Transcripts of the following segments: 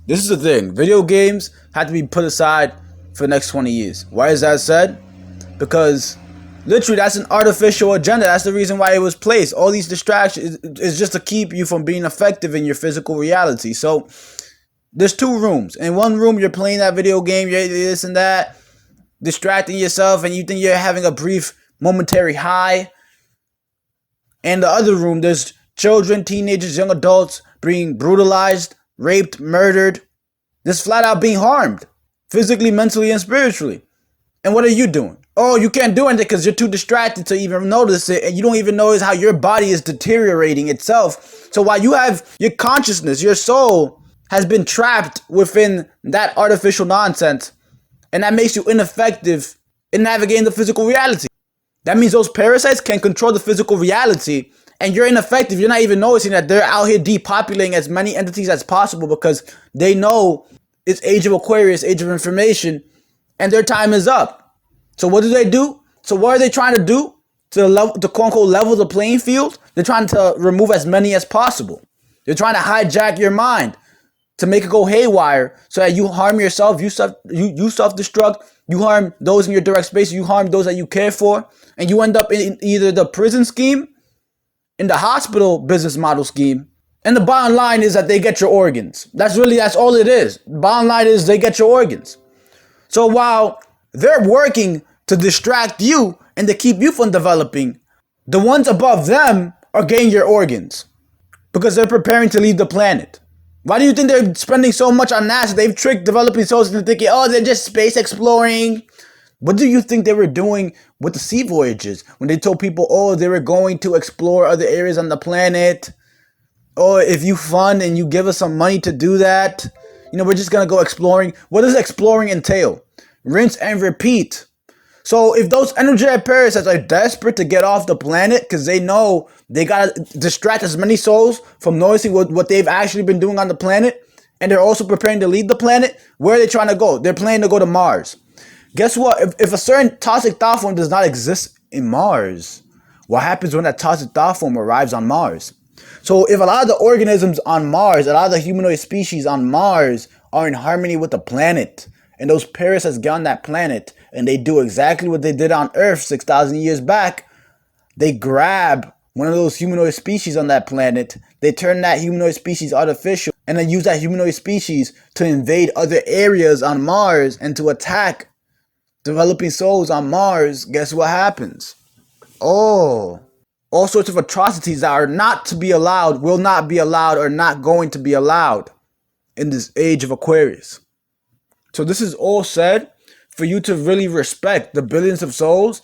This is the thing. Video games have to be put aside for the next 20 years. Why is that said? Because literally that's an artificial agenda. That's the reason why it was placed. All these distractions is just to keep you from being effective in your physical reality. So there's two rooms. In one room, you're playing that video game, you're this and that, distracting yourself, and you think you're having a brief momentary high. In the other room, there's children, teenagers, young adults being brutalized, raped, murdered, just flat out being harmed, physically, mentally, and spiritually. And what are you doing? Oh, you can't do anything because you're too distracted to even notice it, and you don't even notice how your body is deteriorating itself. So while you have your consciousness, your soul has been trapped within that artificial nonsense, and that makes you ineffective in navigating the physical reality. That means those parasites can control the physical reality, and you're ineffective. You're not even noticing that they're out here depopulating as many entities as possible because they know it's Age of Aquarius, Age of Information, and their time is up. So what do? So what are they trying to do to quote unquote level the playing field? They're trying to remove as many as possible. They're trying to hijack your mind to make it go haywire so that you harm yourself, you self-destruct, you harm those in your direct space, you harm those that you care for, and you end up in either the prison scheme, in the hospital business model scheme, and the bottom line is that they get your organs. That's all it is. The bottom line is they get your organs. So while they're working to distract you and to keep you from developing, the ones above them are getting your organs because they're preparing to leave the planet. Why do you think they're spending so much on NASA? They've tricked developing souls into thinking, oh, they're just space exploring. What do you think they were doing with the sea voyages when they told people, oh, they were going to explore other areas on the planet? Oh, if you fund and you give us some money to do that, we're just going to go exploring. What does exploring entail? Rinse and repeat. So if those energetic parasites are desperate to get off the planet because they know they got to distract as many souls from noticing what they've actually been doing on the planet, and they're also preparing to leave the planet, where are they trying to go? They're planning to go to Mars. Guess what? If a certain toxic thought form does not exist in Mars, what happens when that toxic thought form arrives on Mars? So if a lot of the organisms on Mars, a lot of the humanoid species on Mars are in harmony with the planet, and those parasites get on that planet, and they do exactly what they did on Earth 6,000 years back, they grab one of those humanoid species on that planet, they turn that humanoid species artificial, and then use that humanoid species to invade other areas on Mars and to attack developing souls on Mars. Guess what happens? Oh, all sorts of atrocities that are not to be allowed, will not be allowed, or not going to be allowed in this age of Aquarius. So this is all said for you to really respect the billions of souls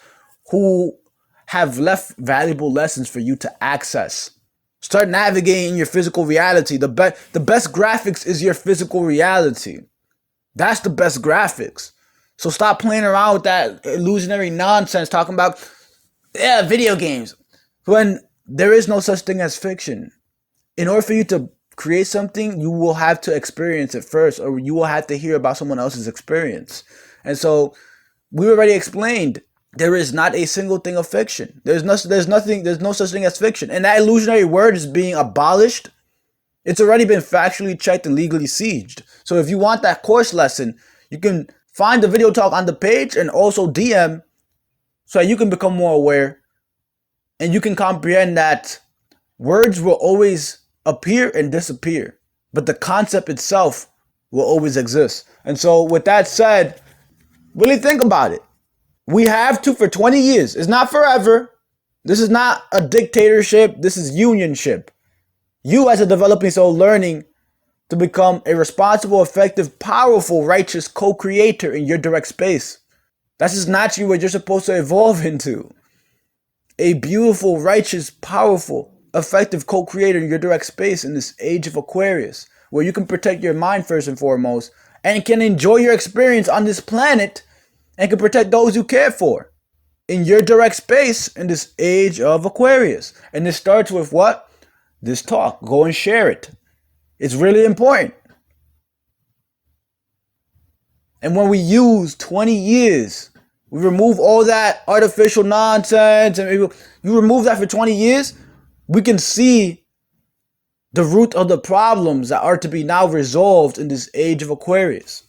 who have left valuable lessons for you to access. Start navigating your physical reality. The best graphics is your physical reality. That's the best graphics. So stop playing around with that illusionary nonsense talking about, video games, when there is no such thing as fiction. In order for you to create something, you will have to experience it first, or you will have to hear about someone else's experience. And so we already explained there is not a single thing of fiction. There's no such thing as fiction. And that illusionary word is being abolished. It's already been factually checked and legally sieged. So if you want that course lesson, you can find the video talk on the page and also DM so that you can become more aware and you can comprehend that words will always appear and disappear, but the concept itself will always exist. And so with that said, really think about it. We have to for 20 years. It's not forever. This is not a dictatorship. This is unionship. You as a developing soul learning to become a responsible, effective, powerful, righteous co-creator in your direct space. That's just naturally what you're supposed to evolve into. A beautiful, righteous, powerful, effective co-creator in your direct space in this age of Aquarius, where you can protect your mind first and foremost, and can enjoy your experience on this planet, and can protect those you care for in your direct space in this age of Aquarius. And this starts with what? This talk. Go and share it. It's really important. And when we use 20 years, we remove all that artificial nonsense, and you remove that for 20 years, we can see the root of the problems that are to be now resolved in this age of Aquarius.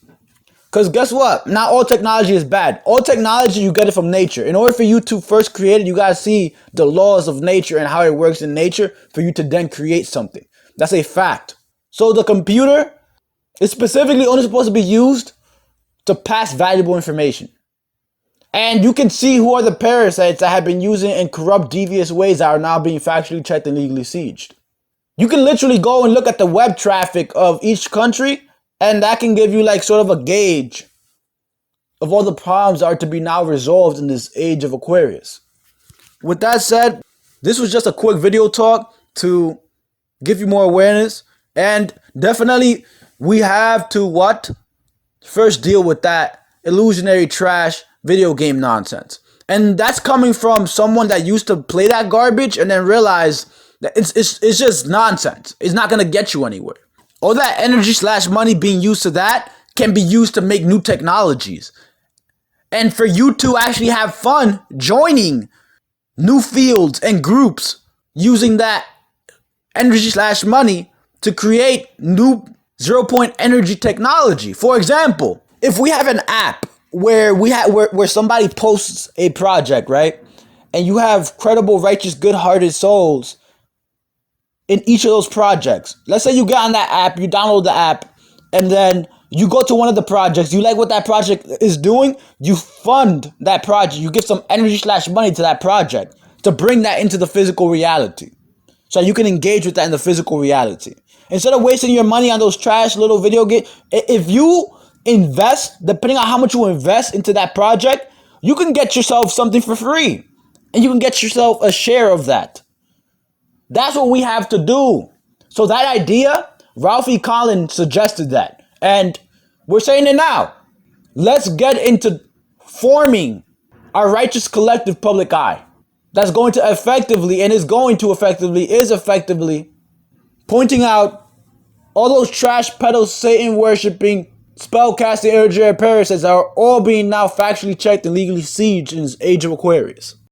Because guess what? Not all technology is bad. All technology, you get it from nature. In order for you to first create it, you got to see the laws of nature and how it works in nature for you to then create something. That's a fact. So the computer is specifically only supposed to be used to pass valuable information. And you can see who are the parasites that have been using it in corrupt, devious ways that are now being factually checked and legally sieged. You can literally go and look at the web traffic of each country, and that can give you like sort of a gauge of all the problems that are to be now resolved in this age of Aquarius. With that said, this was just a quick video talk to give you more awareness. And definitely we have to what? First deal with that illusionary trash video game nonsense. And that's coming from someone that used to play that garbage and then realize that it's just nonsense. It's not going to get you anywhere. All that energy / money being used to that can be used to make new technologies. And for you to actually have fun joining new fields and groups using that energy / money to create new 0-point energy technology. For example, if we have an app where where somebody posts a project, right? And you have credible, righteous, good-hearted souls in each of those projects. Let's say you get on that app, you download the app, and then you go to one of the projects, you like what that project is doing, you fund that project, you give some energy / money to that project to bring that into the physical reality. So you can engage with that in the physical reality. Instead of wasting your money on those trash little video games, if you invest, depending on how much you invest into that project, you can get yourself something for free. And you can get yourself a share of that. That's what we have to do. So that idea, Ralphie Collins suggested that. And we're saying it now. Let's get into forming our righteous collective public eye. That's going to effectively, and is effectively pointing out all those trash pedals, Satan worshipping, spellcasting, parasites that are all being now factually checked and legally sieged in this age of Aquarius.